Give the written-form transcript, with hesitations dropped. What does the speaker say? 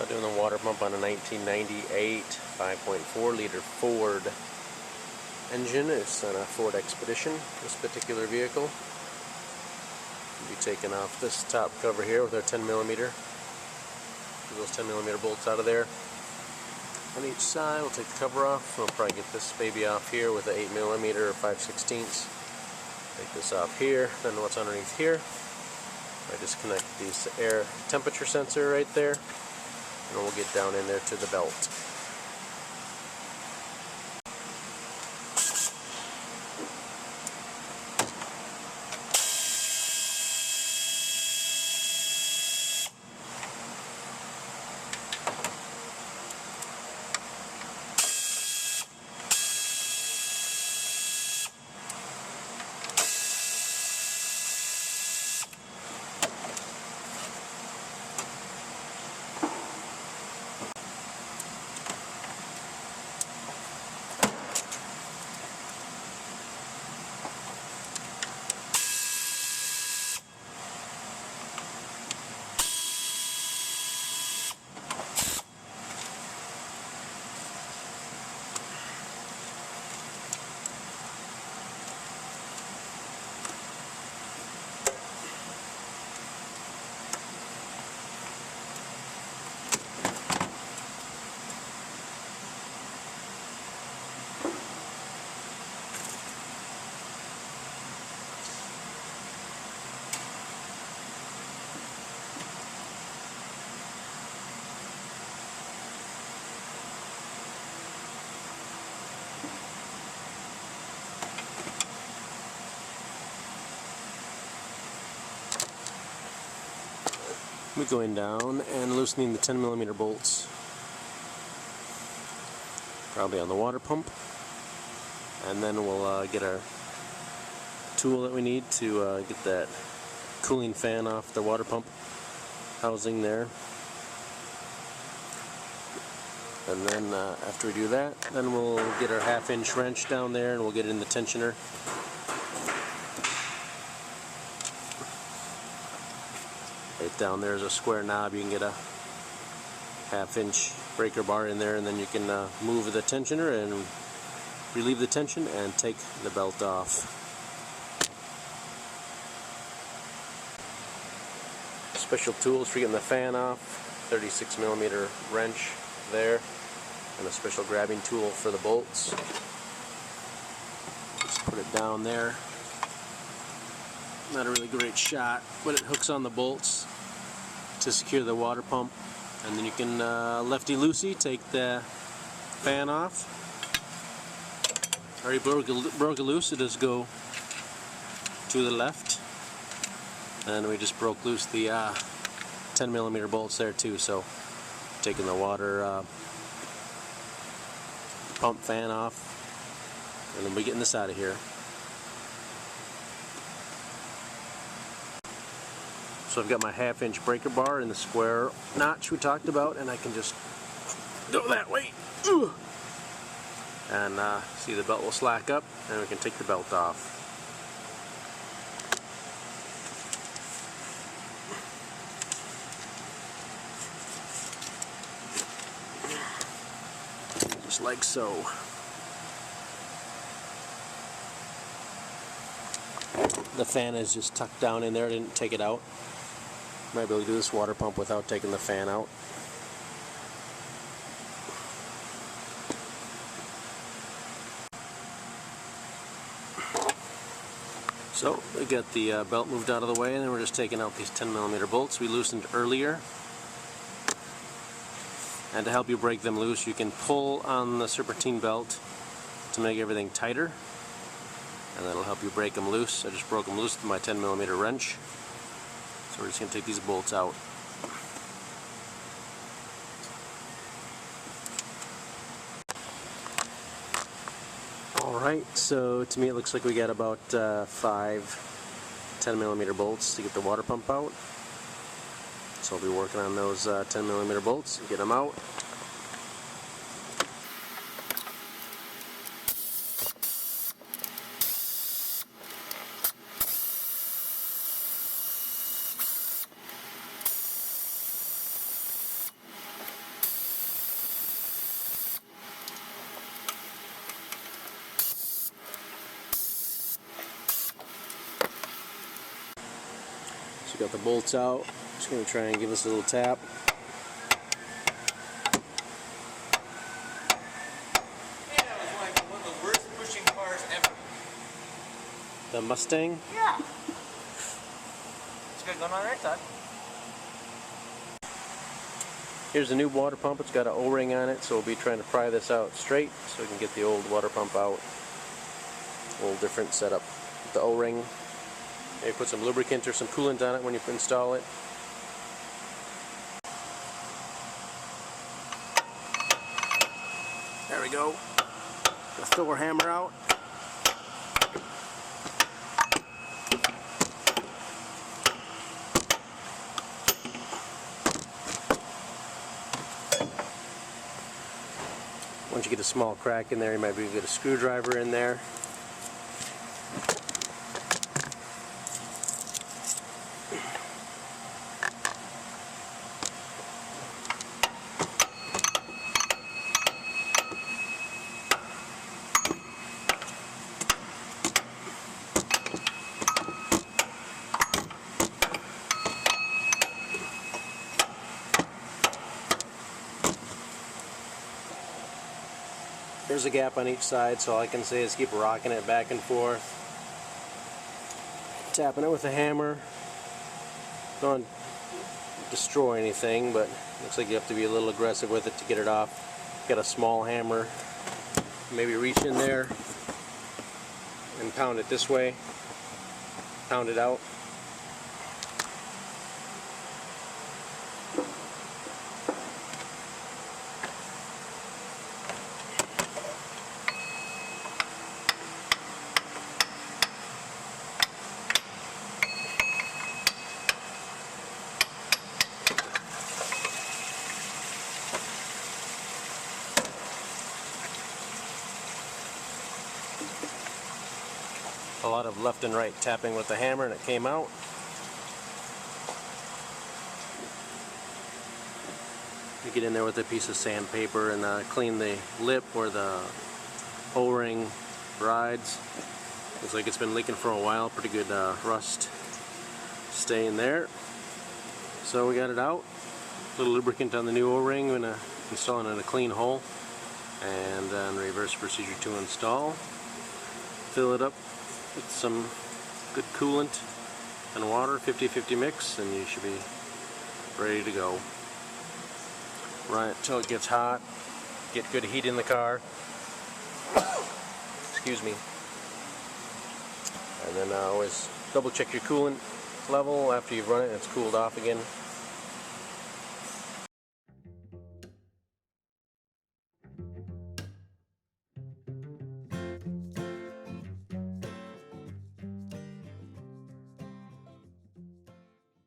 Doing the water pump on a 1998 5.4 liter Ford engine. It's on a Ford Expedition, this particular vehicle. We'll be taking off this top cover here with our 10mm. Get those 10mm bolts out of there. On each side, we'll take the cover off. We'll probably get this baby off here with an 8mm or 5/16. Take this off here. Then what's underneath here, I disconnect this air temperature sensor right there. And we'll get down in there to the belt. We're going down and loosening the 10mm bolts, probably on the water pump, and then we'll get our tool that we need to get that cooling fan off the water pump housing there. And then after we do that, then we'll get our 1/2-inch wrench down there and we'll get it in the tensioner. Right down there is a square knob. You can get a 1/2-inch breaker bar in there, and then you can move the tensioner and relieve the tension and take the belt off. Special tools for getting the fan off: 36mm wrench there, and a special grabbing tool for the bolts. Just put it down there. Not a really great shot, but it hooks on the bolts to secure the water pump, and then you can lefty-loosey take the fan off. Already broke it loose, it does go to the left, and we just broke loose the 10mm bolts there too. So taking the water pump fan off, and then we're getting this out of here. So I've got my 1/2-inch breaker bar in the square notch we talked about, and I can just go that way. And see, the belt will slack up, and we can take the belt off. Just like so. The fan is just tucked down in there. I didn't take it out. Might be able to do this water pump without taking the fan out. So we got the belt moved out of the way, and then we're just taking out these 10mm bolts we loosened earlier. And to help you break them loose, you can pull on the serpentine belt to make everything tighter, and that'll help you break them loose. I just broke them loose with my 10mm wrench. So we're just going to take these bolts out. Alright, so to me it looks like we got about 5 10mm bolts to get the water pump out. So I'll be working on those 10mm bolts and get them out. So we got the bolts out. Just going to try and give us a little tap. Yeah, that was like one of the worst pushing cars ever. The Mustang? Yeah. It's good going on right side. Here's the new water pump. It's got an O-ring on it, so we'll be trying to pry this out straight so we can get the old water pump out. A little different setup with the O-ring. Maybe put some lubricant or some coolant on it when you install it. There we go. The Thor hammer out. Once you get a small crack in there, you might be able to get a screwdriver in there. There's a gap on each side, so all I can say is keep rocking it back and forth. Tapping it with a hammer. Don't destroy anything, but looks like you have to be a little aggressive with it to get it off. Got a small hammer. Maybe reach in there and pound it this way. Pound it out. A lot of left and right tapping with the hammer, and it came out. You get in there with a piece of sandpaper and clean the lip where the O-ring rides. Looks like it's been leaking for a while. Pretty good rust stain there. So we got it out. A little lubricant on the new O-ring. I'm going to install it in a clean hole, and then reverse procedure to install. Fill it up with some good coolant and water, 50-50 mix, and you should be ready to go. Run it till it gets hot. Get good heat in the car. Excuse me. And then always double check your coolant level after you've run it and it's cooled off again.